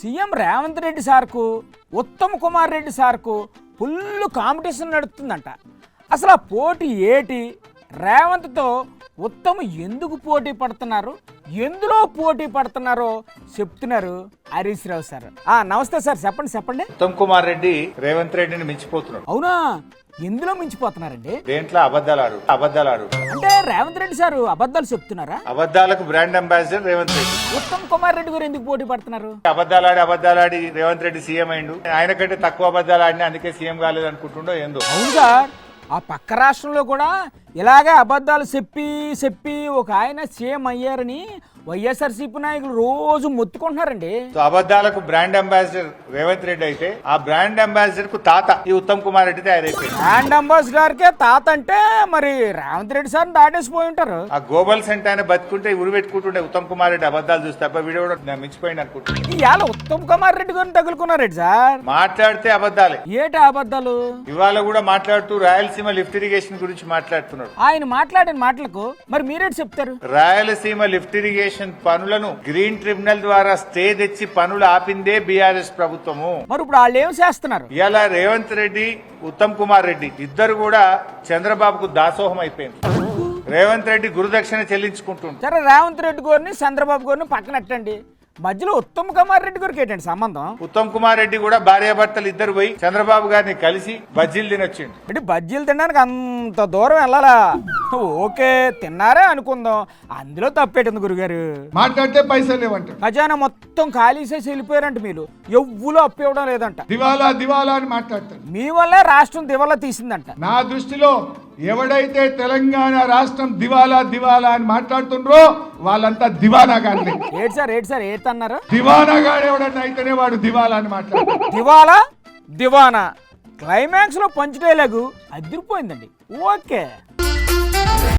CM Revanth Reddy సార్కు ఉత్తమ్ కుమార్ రెడ్డి సార్కు full competition నడుస్తుందంట. అసలు ఆ పోటీ ఏటి? రేవంత్తో ఉత్తమ్ ఎందుకు పోటీ పడుతున్నారు, ఎందులో పోటీ పడుతున్నారో చెప్తున్నారు హరీష్ రావు సార్. నమస్తే సార్, చెప్పండి. ఉత్తమ్ కుమార్ రెడ్డి రేవంత్ రెడ్డిని మించిపోతున్నాడు. అవునా? ఎందులో మించిపోతున్నారండి? దేంట్లో? అబద్ధాలు అంటే రేవంత్ రెడ్డి సార్ అబద్ధాలు చెప్తున్నారా? అబద్ధాలకు బ్రాండ్ అంబాసిడర్ రేవంత్ రెడ్డి. ఉత్తమ్ కుమార్ రెడ్డి గారు ఎందుకు పోటీ పడుతున్నారు? అబద్ధాలాడి రేవంత్ రెడ్డి సీఎం అయిండు. ఆయన కంటే తక్కువ అబద్ధాలు ఆడినా అందుకే సీఎం కాలేదు అనుకుంటుండో ఏందో. అవును సార్, ఆ పక్క రాష్ట్రంలో కూడా ఇలాగే అబద్ధాలు చెప్పి ఒక ఆయన సీఎం అయ్యారని వైఎస్ఆర్సీపీ నాయకులు రోజు మొత్తుకుంటున్నారండి. అబద్ధాలకు బ్రాండ్ అంబాసిడర్ రేవంత్ రెడ్డి అయితే ఆ బ్రాండ్ అంబాసిడర్ కు తాత ఈ ఉత్తమ్ కుమార్ రెడ్డి తయారైపోయింది. బ్రాండ్ అంబాసిడర్కే తాత అంటే మరి రేవంత్ రెడ్డి సార్ దాటేసిపోయి ఉంటారు. ఆ గోబల్ సెంట్ ఆయన బతుకుంటే ఉరి పెట్టుకుంటుండే ఉత్తమ్ కుమార్ రెడ్డి అబద్ధాలు చూస్తే అబ్బా వీడియో కూడా మించిపోయింది అనుకుంటున్నాను. ఇవాళ ఉత్తమ్ కుమార్ రెడ్డి గారిని తగులుకున్నారెడ్డి సార్. మాట్లాడితే అబద్ధాలే. ఏటి అబద్ధాలు? ఇవాళ కూడా మాట్లాడుతూ రాయలసీమ లిఫ్ట్ ఇరిగేషన్ గురించి మాట్లాడుతున్నాడు. ఆయన మాట్లాడిన మాటలకు మరి మీరేటి చెప్తారు? రాయలసీమ లిఫ్ట్ ఇరిగేషన్ పనులను గ్రీన్ ట్రిబ్యునల్ ద్వారా స్టే తెచ్చి పనులు ఆపిందే బీఆర్ఎస్ ప్రభుత్వము. మరి ఇప్పుడు వాళ్ళు ఏం చేస్తున్నారు? ఇలా రేవంత్ రెడ్డి ఉత్తమ్ కుమార్ రెడ్డి ఇద్దరు కూడా చంద్రబాబుకు దాసోహం అయిపోయింది. రేవంత్ రెడ్డి గురుదక్షిణ చెల్లించుకుంటుండు. సరే, రేవంత్ రెడ్డి గారిని చంద్రబాబు గారిని పక్కనట్టండి, మధ్యలో ఉత్తమ్ కుమార్ రెడ్డి గారికి ఏంటండి సంబంధం? ఉత్తమ్ కుమార్ రెడ్డి కూడా భార్యాభర్తలు ఇద్దరు పోయి చంద్రబాబు గారిని కలిసి బజ్జీలు తినొచ్చిండు. అంటే బజ్జీలు తినడానికి అంత దూరం వెళ్ళాలా? ఓకే, తిన్నారే అనుకుందాం, అందులో తప్పేటుంది గురుగారు. మాట్లాడితే పైసలు లేవంట. ఖజానా మొత్తం ఖాళీ చేసి వెళ్ళిపోయారంట. మీరు ఎవ్వులో అప్పు ఇవ్వడం లేదంట. దివాలా అని మాట్లాడతారు. మీ వల్లే రాష్ట్రం దివాలా తీసిందంట. నా దృష్టిలో ఎవడైతే తెలంగాణ రాష్ట్రం దివాలా అని మాట్లాడుతుండ్రో వాళ్ళంతా దివానాగాన్లే. ఏటి సార్ ఏటన్నారు? దివానాగాడు ఎవడన్నా అయితేనే వాడు దివాలా అని మాట్లాడు. దివానా క్లైమాక్స్ లో పంచ్ డైలాగు అదిరిపోయిందండి. ఓకే.